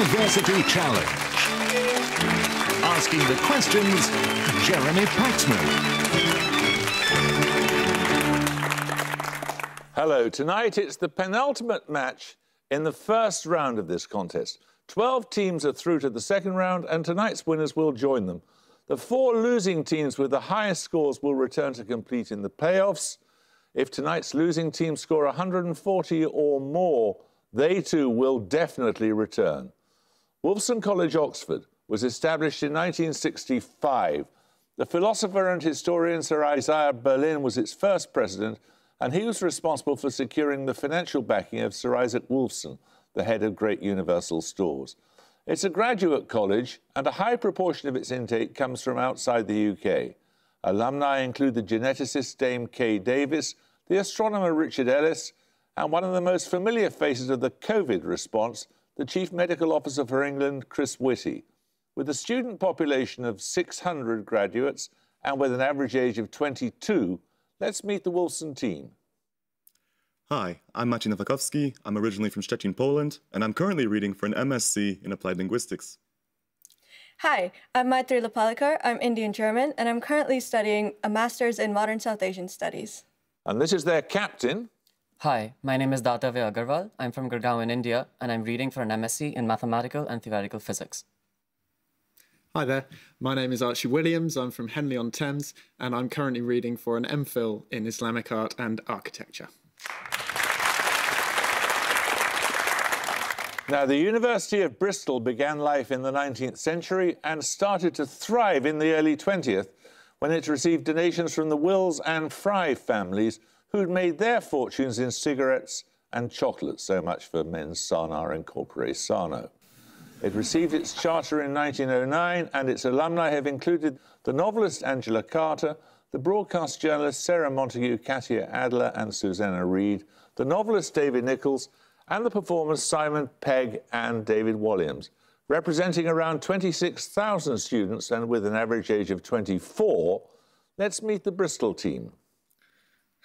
University Challenge. Asking the questions, Jeremy Paxman. Hello, tonight it's the penultimate match in the first round of this contest. 12 teams are through to the second round and tonight's winners will join them. The 4 losing teams with the highest scores will return to compete in the playoffs. If tonight's losing teams score 140 or more, they too will definitely return. Wolfson College, Oxford, was established in 1965. The philosopher and historian Sir Isaiah Berlin was its first president, and he was responsible for securing the financial backing of Sir Isaac Wolfson, the head of Great Universal Stores. It's a graduate college, and a high proportion of its intake comes from outside the UK. Alumni include the geneticist Dame Kay Davis, the astronomer Richard Ellis, and one of the most familiar faces of the COVID response, the Chief Medical Officer for England, Chris Whitty. With a student population of 600 graduates and with an average age of 22, let's meet the Wolfson team. Hi, I'm Maciej Nowakowski. I'm originally from Szczecin, Poland, and I'm currently reading for an MSc in Applied Linguistics. Hi, I'm Maitri Lapalekar. I'm Indian-German, and I'm currently studying a Master's in Modern South Asian Studies. And this is their captain. Hi, my name is Datavya Agarwal. I'm from Gurgaon in India, and I'm reading for an MSc in Mathematical and Theoretical Physics. Hi there, my name is Archie Williams. I'm from Henley-on-Thames, and I'm currently reading for an MPhil in Islamic Art and Architecture. Now, the University of Bristol began life in the 19th century and started to thrive in the early 20th when it received donations from the Wills and Fry families who'd made their fortunes in cigarettes and chocolate. So much for Mens Sana and Corpore Sano. It received its charter in 1909 and its alumni have included the novelist Angela Carter, the broadcast journalist Sarah Montague, Katia Adler and Susanna Reid, the novelist David Nichols, and the performers Simon Pegg and David Walliams. Representing around 26,000 students and with an average age of 24, let's meet the Bristol team.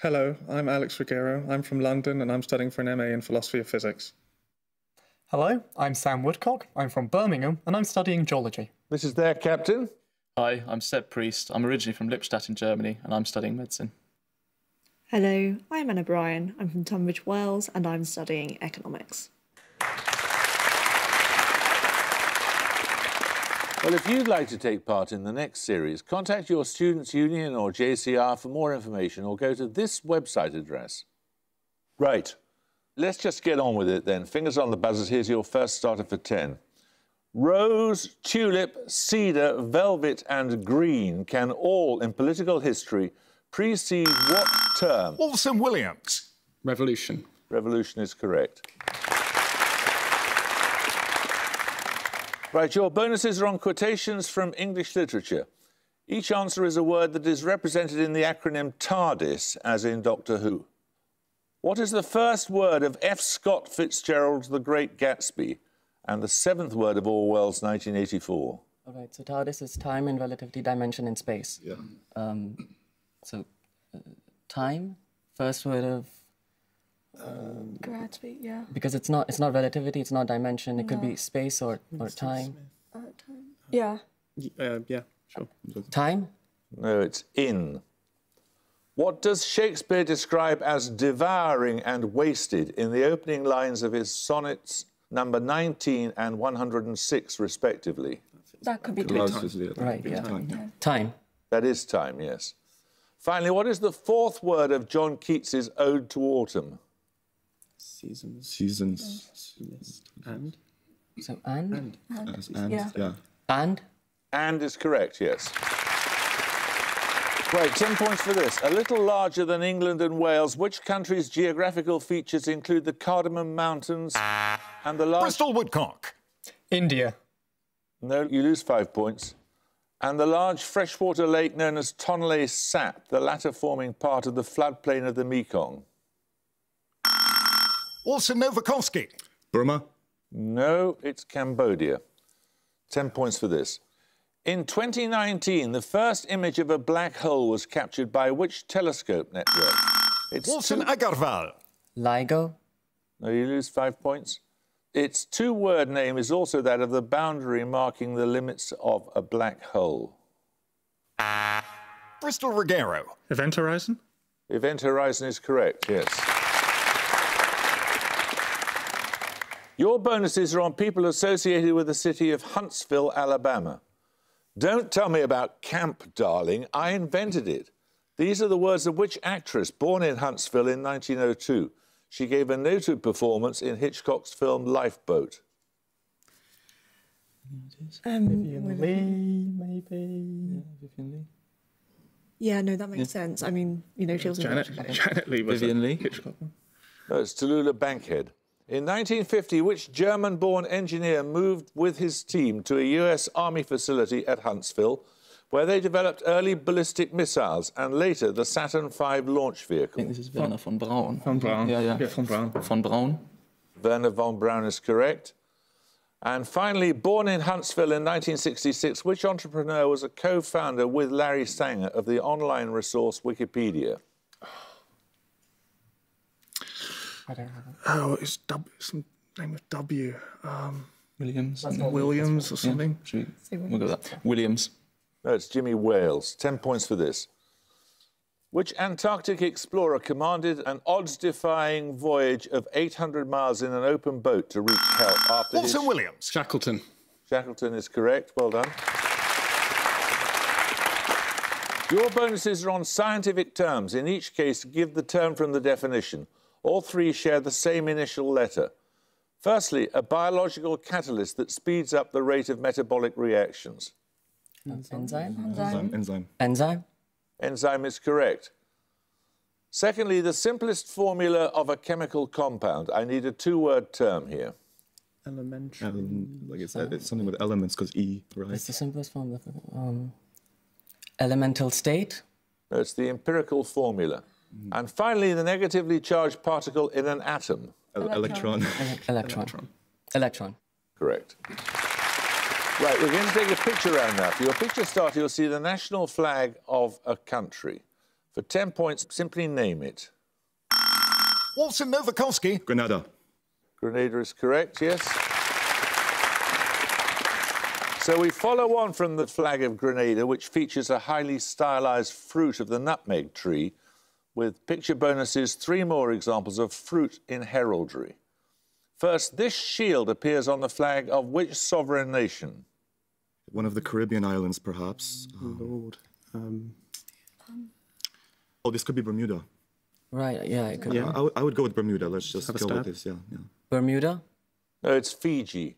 Hello, I'm Alex Ruggiero. I'm from London and I'm studying for an MA in Philosophy of Physics. Hello, I'm Sam Woodcock. I'm from Birmingham and I'm studying geology. This is their captain. Hi, I'm Seb Priest. I'm originally from Lippstadt in Germany and I'm studying medicine. Hello, I'm Anna Bryan. I'm from Tunbridge Wells and I'm studying economics. Well, if you'd like to take part in the next series, contact your Students' Union or JCR for more information or go to this website address. Right, let's just get on with it then. Fingers on the buzzers, here's your first starter for 10. Rose, tulip, cedar, velvet and green can all, in political history, precede what term? Wolfson Williams. Revolution. Revolution is correct. Right, your bonuses are on quotations from English literature. Each answer is a word that is represented in the acronym TARDIS, as in Doctor Who. What is the first word of F. Scott Fitzgerald's The Great Gatsby and the 7th word of Orwell's 1984? All right, so TARDIS is time and relativity, dimension in space. Yeah. Time, first word of... Gatsby, yeah. Because it's not relativity, it's not dimension. It could be space or time. Time. Yeah. Yeah, sure. Time? No, it's in. What does Shakespeare describe as devouring and wasted in the opening lines of his sonnets number 19 and 106, respectively? That could be time. Right, yeah. Time. That is time, yes. Finally, what is the 4th word of John Keats's Ode to Autumn? Seasons. Seasons. And? So, and? Yeah. And? And is correct, yes. Right, 10 points for this. A little larger than England and Wales, which country's geographical features include the Cardamom Mountains and the large... Bristol Woodcock. India. No, you lose 5 points. And the large freshwater lake known as Tonle Sap, the latter forming part of the floodplain of the Mekong. Wolfson Novakovsky. Burma. No, it's Cambodia. 10 points for this. In 2019, the first image of a black hole was captured by which telescope network? It's Wolfson Agarwal. LIGO. No, you lose 5 points. Its two-word name is also that of the boundary marking the limits of a black hole. Bristol Regero. Event Horizon? Event Horizon is correct, yes. Your bonuses are on people associated with the city of Huntsville, Alabama. Don't tell me about Camp Darling. I invented it. These are the words of which actress born in Huntsville in 1902? She gave a noted performance in Hitchcock's film Lifeboat. Vivian Lee, maybe. Yeah, Vivian Lee. Yeah, no, that makes sense. I mean, you know, she was Janet Lee was Vivian Lee. Hitchcock. No, it's Tallulah Bankhead. In 1950, which German-born engineer moved with his team to a US Army facility at Huntsville, where they developed early ballistic missiles and later the Saturn V launch I vehicle? think this is Werner von Braun. Von Braun. Yeah. Von Braun. Von Braun. Werner von Braun is correct. And finally, born in Huntsville in 1966, which entrepreneur was a co-founder with Larry Sanger of the online resource Wikipedia? I don't have it. Oh, it's some name of W. Williams. Williams or something. Yeah. We'll go with that. Williams. No, it's Jimmy Wales. 10 points for this. Which Antarctic explorer commanded an odds-defying voyage of 800 miles in an open boat to reach help after Wolfson Williams. Shackleton. Shackleton is correct. Well done. Your bonuses are on scientific terms. In each case, give the term from the definition. All three share the same initial letter. Firstly, a biological catalyst that speeds up the rate of metabolic reactions. Enzyme? Enzyme. Enzyme is correct. Secondly, the simplest formula of a chemical compound. I need a two-word term here. Elementary. Like I said, it's something with elements because E, right? It's the simplest form of elemental state. No, it's the empirical formula. And finally, the negatively charged particle in an atom. Electron. Electron. Correct. Right, we're going to take a picture round now. For your picture starter, you'll see the national flag of a country. For 10 points, simply name it. Wolfson Novakovsky. Grenada. Grenada is correct, yes. So we follow on from the flag of Grenada, which features a highly stylized fruit of the nutmeg tree, with picture bonuses, 3 more examples of fruit in heraldry. First, this shield appears on the flag of which sovereign nation? One of the Caribbean islands, perhaps. Lord. Oh, this could be Bermuda. Right, yeah, it could be. I would go with Bermuda. Let's just go with this, yeah. Bermuda? No, it's Fiji.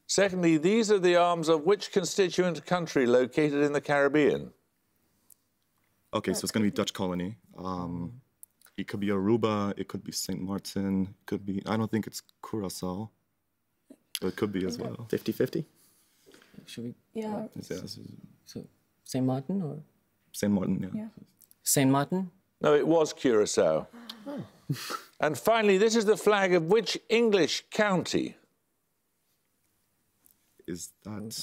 Secondly, these are the arms of which constituent country located in the Caribbean? Okay, so it's going to be Dutch colony. It could be Aruba, it could be St. Martin, it could be... I don't think it's Curacao. But it could be as well. 50-50? Should we... Yeah. So, St. Martin or... St. Martin, yeah. St. Martin? No, it was Curacao. And finally, this is the flag of which English county? Is that...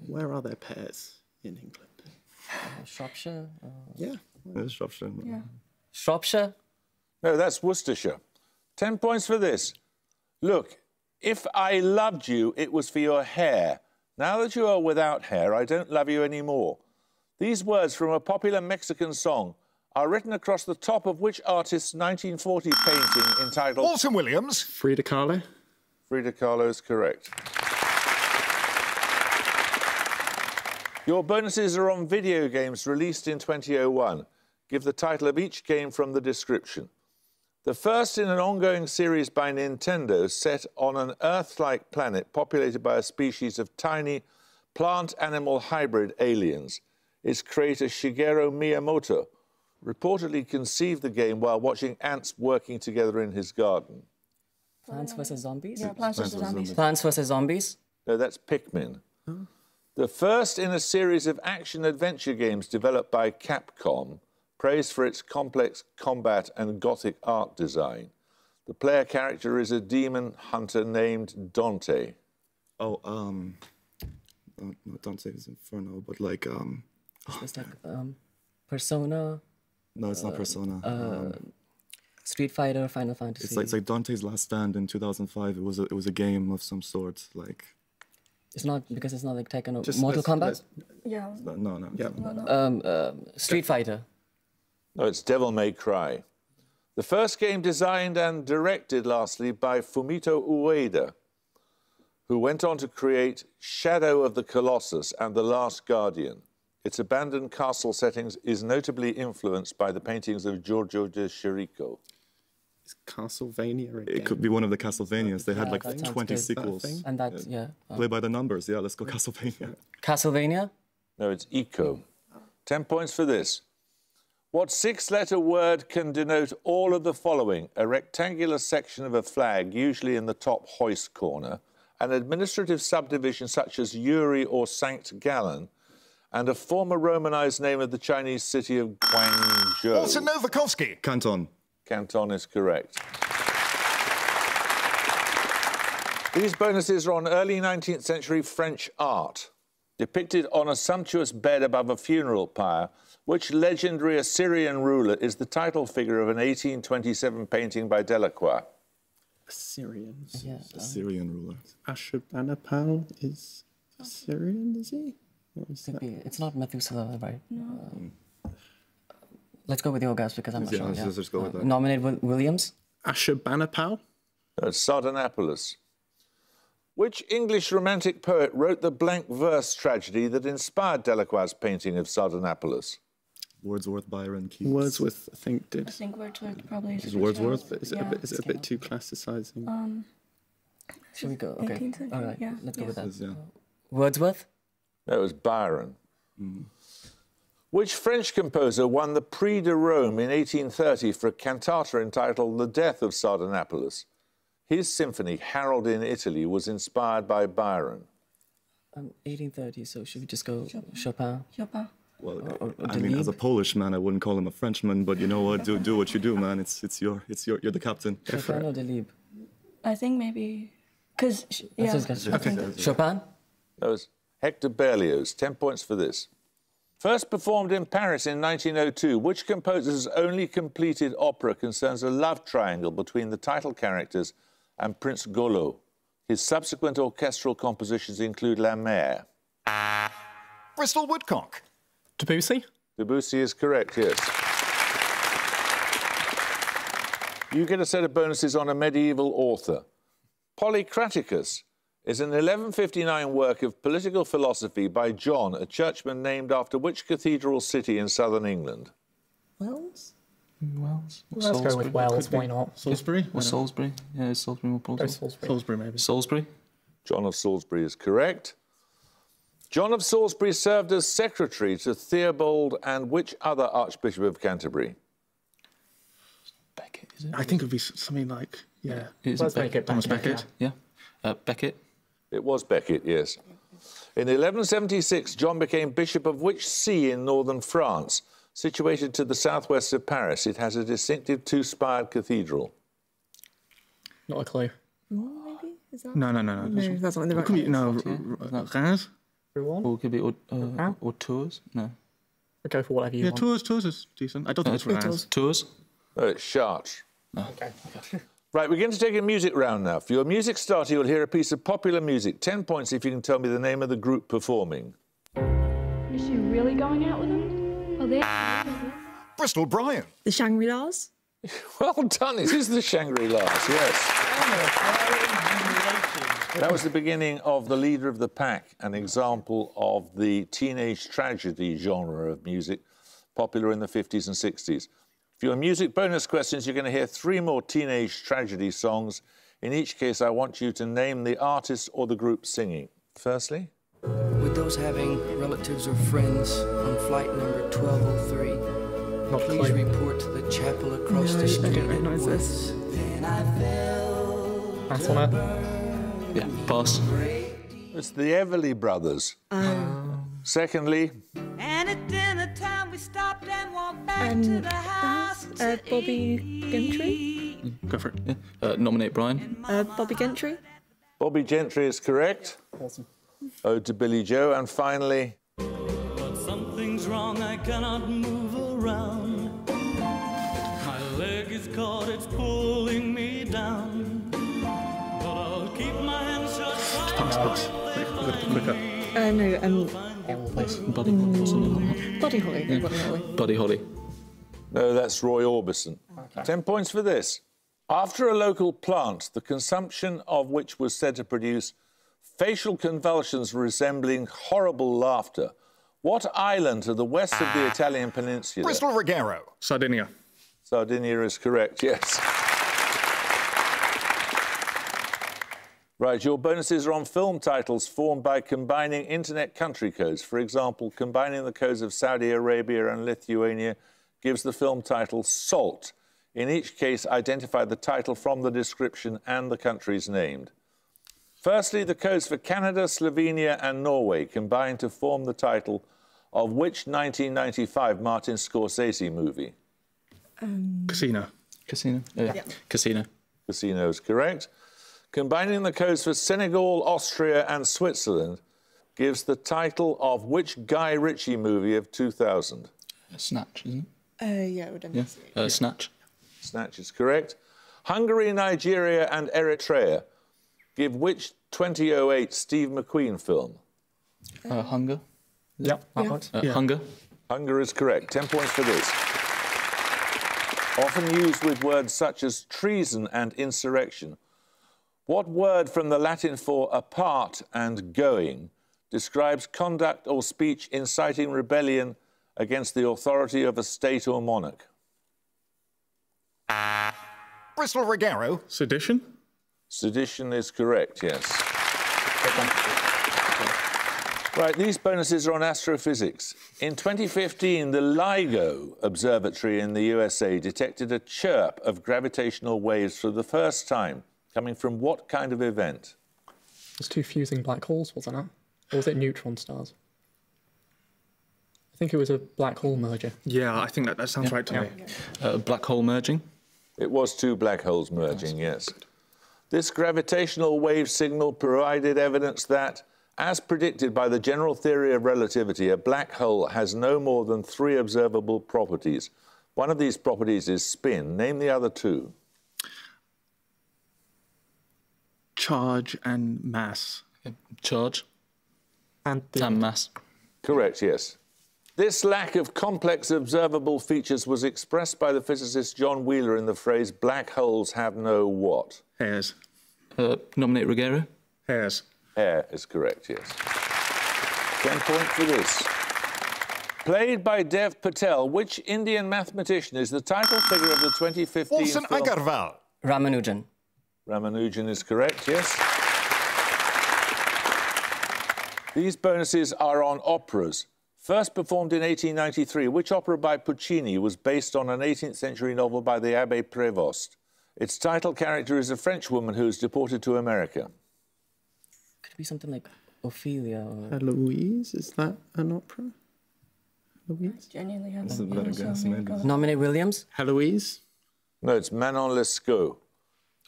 Where are there pears in England? Shropshire? Yeah. It's Shropshire. Yeah. Shropshire? No, that's Worcestershire. 10 points for this. Look, if I loved you, it was for your hair. Now that you are without hair, I don't love you anymore. These words from a popular Mexican song are written across the top of which artist's 1940 painting entitled... Wolfson Williams. Frida Kahlo. Frida Kahlo is correct. Your bonuses are on video games released in 2001. Give the title of each game from the description. The first in an ongoing series by Nintendo set on an Earth-like planet populated by a species of tiny plant-animal hybrid aliens. Its creator Shigeru Miyamoto reportedly conceived the game while watching ants working together in his garden. Plants vs. Zombies? Yeah, Plants vs. Zombies. Plants vs. Zombies? No, that's Pikmin. The first in a series of action-adventure games developed by Capcom, praised for its complex combat and gothic art design. The player character is a demon hunter named Dante. Oh, no, Dante's Inferno, but like, It's like Persona. No, it's not Persona. Street Fighter, Final Fantasy. It's like Dante's Last Stand in 2005. It was a game of some sort. Like. It's not because it's not like Tekken or Mortal Kombat. Yeah. No. Yeah. Street Fighter. No, it's Devil May Cry. The first game designed and directed, lastly, by Fumito Ueda, who went on to create Shadow of the Colossus and The Last Guardian. Its abandoned castle settings is notably influenced by the paintings of Giorgio de Chirico. Is Castlevania a game? It could be one of the Castlevanias. They had like that sounds 20 good. sequels. And that, yeah. Play by the numbers. Yeah, let's go Castlevania. Castlevania? No, it's Eco. 10 points for this. What six-letter word can denote all of the following? A rectangular section of a flag, usually in the top hoist corner, an administrative subdivision such as Yuri or Sankt Gallen, and a former Romanized name of the Chinese city of Guangzhou. Wolfson Novakovsky. Canton. Canton is correct. These bonuses are on early 19th century French art. Depicted on a sumptuous bed above a funeral pyre, which legendary Assyrian ruler is the title figure of an 1827 painting by Delacroix? Assyrian. Yeah. Assyrian ruler. Ashurbanipal is Assyrian, is he? What is Could that? be. It's not Methuselah, right? No. Let's go with your guess because I'm not sure. Let's just go with that. Nominate Williams? Ashurbanipal? That's Sardanapalus. Which English romantic poet wrote the blank verse tragedy that inspired Delacroix's painting of Sardanapalus? Wordsworth, Byron, Keats. Wordsworth, I think, did. I think Wordsworth probably is. Is Wordsworth? But is it a bit too classicizing? Should we go? Okay. 18th century, All right. yeah. Let's go with that. Yeah. Wordsworth? That was Byron. Which French composer won the Prix de Rome in 1830 for a cantata entitled The Death of Sardanapalus? His symphony, Harold in Italy, was inspired by Byron. 1830, so should we just go Chopin? Chopin. Well, Or I mean, as a Polish man, I wouldn't call him a Frenchman, but you know what? Do what you do, man. You're the captain. Chopin or Delibes? I think maybe, because yeah. Chopin? That was Hector Berlioz. 10 points for this. First performed in Paris in 1902, which composer's only completed opera concerns a love triangle between the title characters and Prince Golo? His subsequent orchestral compositions include La Mer. Bristol Woodcock. Debussy? Debussy is correct, yes. You get a set of bonuses on a medieval author. Polycraticus is an 1159 work of political philosophy by John, a churchman named after which cathedral city in southern England? Wells? Wells? Let's go with Wells, why not? Salisbury? Or Salisbury? Yeah, is Salisbury more plausible? Salisbury, maybe. Salisbury? John of Salisbury is correct. John of Salisbury served as secretary to Theobald and which other Archbishop of Canterbury? Becket, is it? I think it would be something like, yeah. Let's make it Thomas Becket, Becket. Yeah. Becket? It was Becket, yes. In 1176, John became Bishop of which see in northern France? Situated to the southwest of Paris, it has a distinctive two-spired cathedral. Not a clue. Maybe? Is that? No. No, that's not in the right Could be, place. no, Reims? Everyone? Or it could be or Tours? No. We'll go for whatever you Yeah, want. Tours is decent. I don't think it's Reims. Tours? No, it's Chartres. Okay. Right, we're going to take a music round now. For your music starter, you'll hear a piece of popular music. 10 points if you can tell me the name of the group performing. Is she really going out with him? Oh, they Bristol Brian. The Shangri-Las? Well done. It is the Shangri-Las, yes. That was the beginning of The Leader of the Pack, an example of the teenage tragedy genre of music, popular in the 50s and 60s. For your music bonus questions, you're going to hear 3 more teenage tragedy songs. In each case, I want you to name the artist or the group singing. Firstly? With those having relatives or friends on flight number 1203, please report to the chapel across the street. I don't recognise this. Pass on it. Yeah, pass. It's the Everly Brothers. Secondly? And at dinner time we stopped and walked back to the house. Bobby Gentry? Go for it. Yeah. Nominate Brian. Bobby Gentry? Bobby Gentry is correct. Awesome. Ode to Billy Joe. And finally? But something's wrong, I cannot move around. My leg is caught it's pulling me down. But I'll keep my hands shut tight. Quicker. No, Buddy Holly or something like that. Buddy Holly. Yeah. Buddy Holly. Buddy Holly. No, that's Roy Orbison. Okay. 10 points for this. After a local plant, the consumption of which was said to produce facial convulsions resembling horrible laughter, what island to the west of the Italian peninsula? Bristol Regaro. Sardinia. Sardinia is correct, yes. Right, your bonuses are on film titles formed by combining internet country codes. For example, combining the codes of Saudi Arabia and Lithuania gives the film title Salt. In each case, identify the title from the description and the countries named. Firstly, the codes for Canada, Slovenia and Norway combine to form the title of which 1995 Martin Scorsese movie? Casino. Casino? Yeah. Casino. Casino is correct. Combining the codes for Senegal, Austria and Switzerland gives the title of which Guy Ritchie movie of 2000? Snatch, isn't Yeah, it would have it? Snatch. Snatch is correct. Hungary, Nigeria and Eritrea give which 2008 Steve McQueen film? Hunger. Yep, that works. Hunger. Hunger is correct. 10 points for this. Often used with words such as treason and insurrection. What word from the Latin for apart and going describes conduct or speech inciting rebellion against the authority of a state or monarch? Bristol Regaro. Sedition? Sedition is correct, yes. Right, these bonuses are on astrophysics. In 2015, the LIGO Observatory in the USA detected a chirp of gravitational waves for the first time, coming from what kind of event? There's two fusing black holes, wasn't it? Or was it neutron stars? I think it was a black hole merger. Yeah, I think that sounds right to me. Black hole merging? It was two black holes merging, yes. This gravitational wave signal provided evidence that, as predicted by the general theory of relativity, a black hole has no more than 3 observable properties. One of these properties is spin. Name the other 2. Charge and mass. Charge. And mass. Correct, yes. This lack of complex observable features was expressed by the physicist John Wheeler in the phrase, black holes have no what? Hairs. Nominate Ruggiero. Hairs. Hair is correct, yes. 10 points for this. Played by Dev Patel, which Indian mathematician is the title figure of the 2015 Wolfson film? Agarwal. Ramanujan. Ramanujan is correct, yes. These bonuses are on operas. First performed in 1893, which opera by Puccini was based on an 18th century novel by the Abbé Prévost? Its title character is a French woman who is deported to America. Could it be something like Ophelia or... Eloise, is that an opera? Eloise? Genuinely have That's a better guess, maybe. Nominate Williams? Heloise? No, it's Manon Lescaut.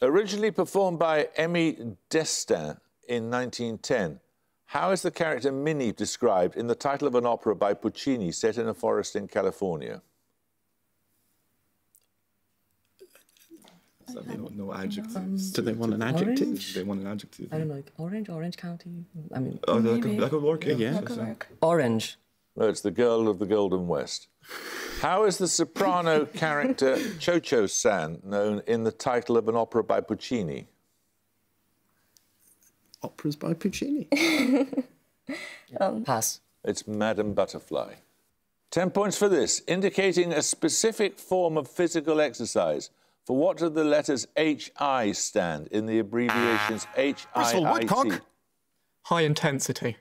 Originally performed by Émile Destin in 1910, how is the character Minnie described in the title of an opera by Puccini set in a forest in California? So they don't know adjectives. Do they want an adjective? Orange? They want an adjective. I don't know, like Orange County. I mean, Oh, that could work, yeah. That could work. Orange. No, it's the Girl of the Golden West. How is the soprano character Cho-Cho-san known in the title of an opera by Puccini? Operas by Puccini. Pass. It's Madame Butterfly. 10 points for this, indicating a specific form of physical exercise. For what do the letters HI stand in the abbreviations HIIT? Bristol Woodcock. High intensity.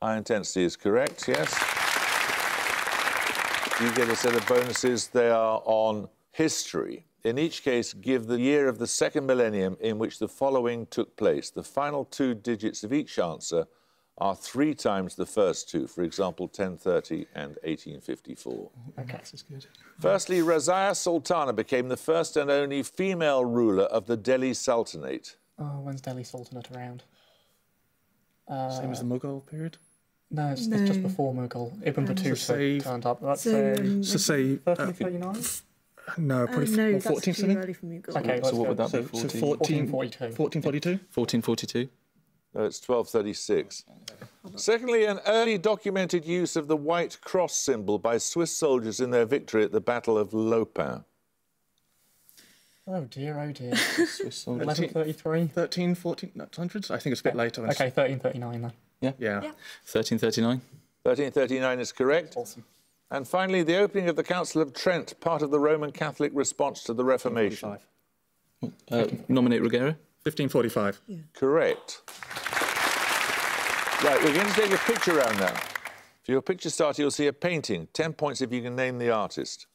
High intensity is correct, yes. You get a set of bonuses. They are on history. In each case, give the year of the second millennium in which the following took place. The final 2 digits of each answer are 3 times the first 2. For example, 1030 and 1854. Okay, this is good. Firstly, Razia Sultana became the first and only female ruler of the Delhi Sultanate. Oh, when's Delhi Sultanate around? Same as the Mughal period? No, it's just before Mughal. Ibn Battuta turned up. Let's say 1339? No, probably no, 14th that's too something. early for me. Go Okay, on. let's So what go. would that be? So 1442. 1442? 1442. No, it's 1236. Secondly, an early documented use of the white cross symbol by Swiss soldiers in their victory at the Battle of Lopin. Oh dear, oh dear. Swiss soldiers. 1133. 13, 1400s? I think it's a bit later. Okay, 1339 then. Yeah. 1339. 1339 is correct. Awesome. And finally, the opening of the Council of Trent, part of the Roman Catholic response to the Reformation. Nominate Ruggiero. 1545. Yeah. Correct. Right, we're going to take a picture round now. For your picture starter, you'll see a painting. 10 points if you can name the artist.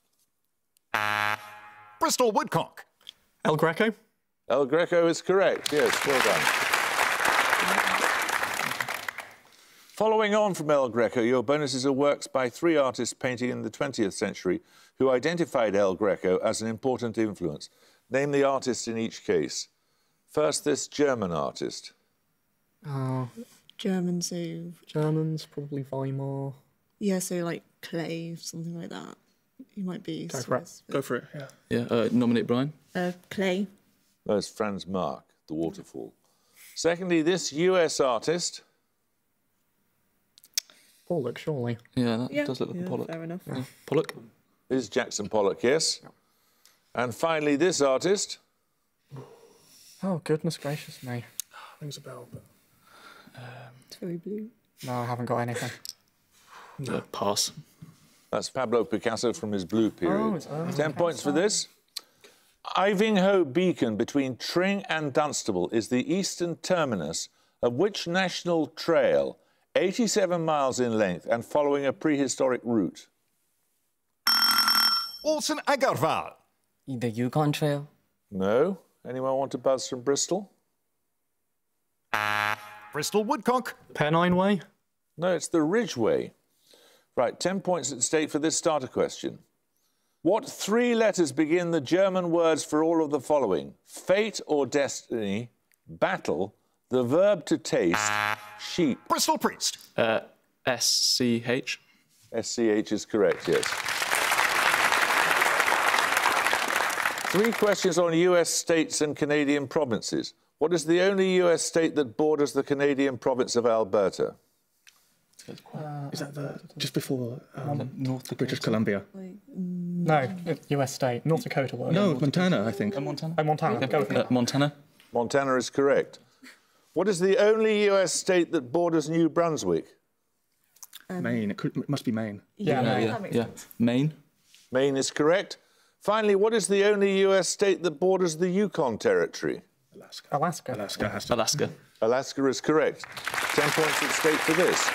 Bristol Woodcock. El Greco. El Greco is correct. Yes, well done. Following on from El Greco, your bonuses are works by 3 artists painting in the 20th century who identified El Greco as an important influence. Name the artist in each case. First, this German artist. German, so... Germans, probably Weimar. Yeah, so like clay, something like that. You might be Go for it. Swiss. Go for it, yeah. Yeah, nominate Brian. Clay. There's Franz Marc, The Waterfall. Secondly, this US artist. Pollock, surely. Yeah, that does look like a Pollock. Fair enough. Yeah. Pollock. This is Jackson Pollock, yes. And finally, this artist. Oh, goodness gracious me. Rings a bell, but... It's very blue. No, I haven't got anything. Pass. That's Pablo Picasso from his Blue period. Oh, it's early. 10 points for this. Ivinghoe Beacon between Tring and Dunstable is the eastern terminus of which national trail, 87 miles in length and following a prehistoric route? Wolfson Agarwal. The Yukon Trail. No. Anyone want to buzz from Bristol? Bristol Woodcock. Pennine Way. No, it's the Ridgeway. Right, 10 points at stake for this starter question. What 3 letters begin the German words for all of the following? Fate or destiny, battle, the verb to taste, sheep. Bristol Priest. SCH. SCH is correct, yes. 3 questions on US states and Canadian provinces. What is the only US state that borders the Canadian province of Alberta? Is that just before North British Columbia? No, US state. North Dakota word. No, Montana, I think. Montana. Oh, Montana. Go with it. Montana. Montana is correct. What is the only US state that borders New Brunswick? Maine. It must be Maine. Yeah. Maine. Maine is correct. Finally, what is the only US state that borders the Yukon Territory? Alaska. Alaska. Alaska is correct. 10 points at stake for this.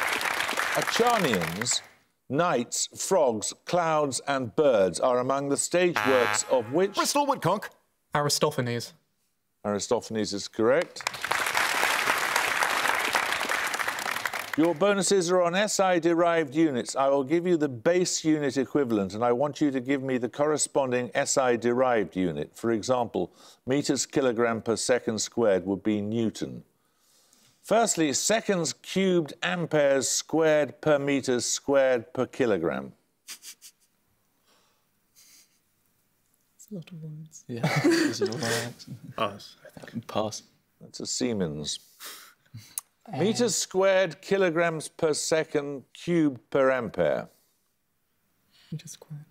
Acharnians, knights, frogs, clouds and birds are among the stage works of which... Bristol Woodcock. Aristophanes. Aristophanes is correct. Your bonuses are on SI-derived units. I will give you the base unit equivalent, and I want you to give me the corresponding SI-derived unit. For example, metres kilogram per second squared would be Newton. Firstly, seconds cubed amperes squared per metres squared per kilogram. It's a lot of words. Yeah, this is all right. Pass, I think. Pass. That's a Siemens. Metres squared, kilograms per second, cubed per ampere. Meters squared.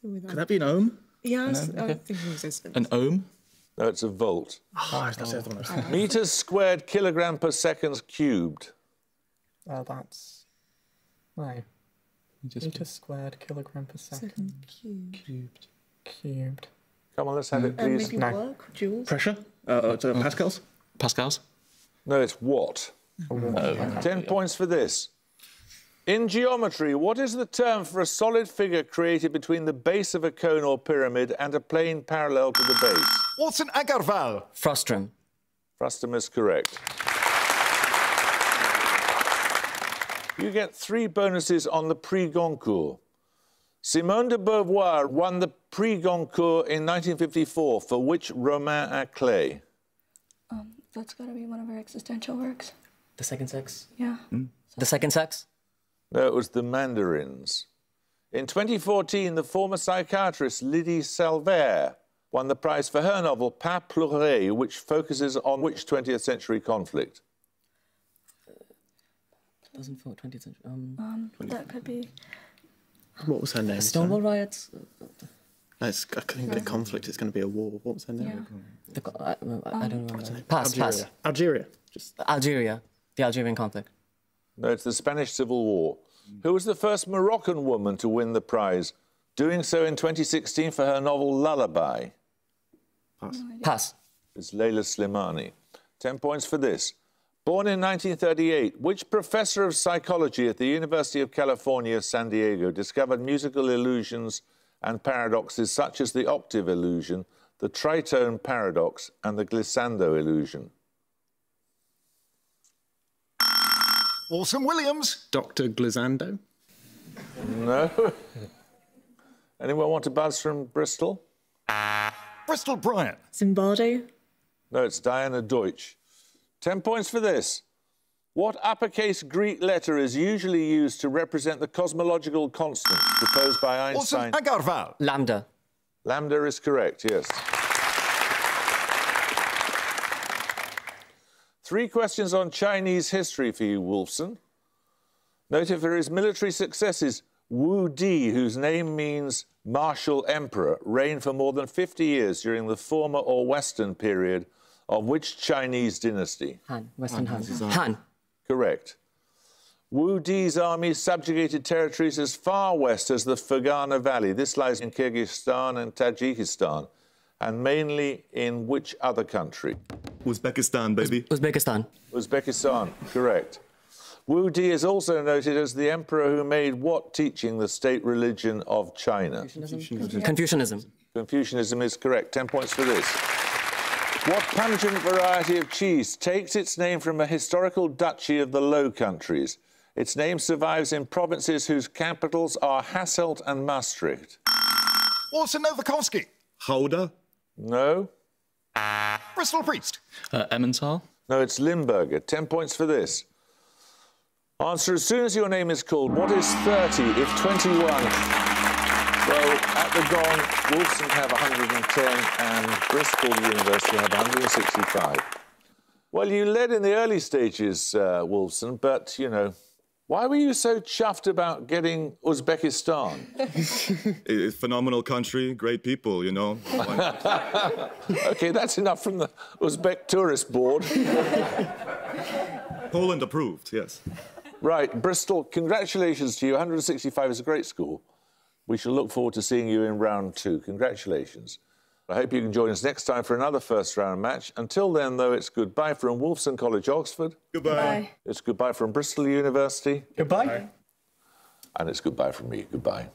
Could that be an ohm? Yeah, I think it was An ohm? No, it's a volt. Oh, that's the other one I was thinking. Metres squared, kilogram per second, cubed. That's... No. Meters squared, kilogram per second. Cubed. Come on, let's have it, please. Maybe work, joules? Pressure? Pascals? Pascals? No, it's watt. 10 points for this. In geometry, what is the term for a solid figure created between the base of a cone or pyramid and a plane parallel to the base? Wolfson Agarwal. Frustrum. Frustum is correct. You get 3 bonuses on the Prix Goncourt. Simone de Beauvoir won the Prix Goncourt in 1954 for which roman à clé? That's got to be one of her existential works. The Second Sex. Yeah. The Second Sex? No, it was the Mandarins. In 2014, the former psychiatrist Lydie Salvaire won the prize for her novel Pas pleurer, which focuses on which 20th century conflict? Doesn't feel 20th century. That could be... What was her name? Stonewall riots? No, I couldn't get a conflict. It's going to be a war. What was her name? I don't remember. Pass. Algeria. Algeria. The Algerian conflict. No, it's the Spanish Civil War. Who was the first Moroccan woman to win the prize, doing so in 2016 for her novel Lullaby? Pass. It's Leila Slimani. 10 points for this. Born in 1938, which professor of psychology at the University of California, San Diego, discovered musical illusions and paradoxes such as the octave illusion, the tritone paradox, and the glissando illusion? Wolfson Williams. Dr. Glissando. No. Anyone want to buzz from Bristol? Bristol Bryant. Zimbardo. No, it's Diana Deutsch. 10 points for this. What uppercase Greek letter is usually used to represent the cosmological constant proposed by Einstein? Wolfson Agarwal. Lambda. Lambda is correct, yes. 3 questions on Chinese history for you, Wolfson. Noted for his military successes, Wu Di, whose name means martial emperor, reigned for more than 50 years during the former or Western period of which Chinese dynasty? Han. Western Han. Han. Correct. Wu Di's army subjugated territories as far west as the Fergana Valley. This lies in Kyrgyzstan and Tajikistan, and mainly in which other country? Uzbekistan, baby. Uzbekistan. Uzbekistan, correct. Wu Di is also noted as the emperor who made what teaching the state religion of China? Confucianism. Confucianism is correct. 10 points for this. What pungent variety of cheese takes its name from a historical duchy of the Low Countries? Its name survives in provinces whose capitals are Hasselt and Maastricht. Wolfson Novakovsky. Gouda. No. Bristol Priest. Emmental. No, it's Limburger. 10 points for this. Answer as soon as your name is called. What is 30 if 21? Well, at the gong, Wolfson have 110 and Bristol University have 165. Well, you led in the early stages, Wolfson, but, you know, why were you so chuffed about getting Uzbekistan? It's a phenomenal country, great people, you know. OK, that's enough from the Uzbek Tourist Board. Poland approved, yes. Right, Bristol, congratulations to you. 165 is a great school. We shall look forward to seeing you in round 2. Congratulations. I hope you can join us next time for another first-round match. Until then, though, it's goodbye from Wolfson College, Oxford. Goodbye. Bye. It's goodbye from Bristol University. Goodbye. And it's goodbye from me. Goodbye.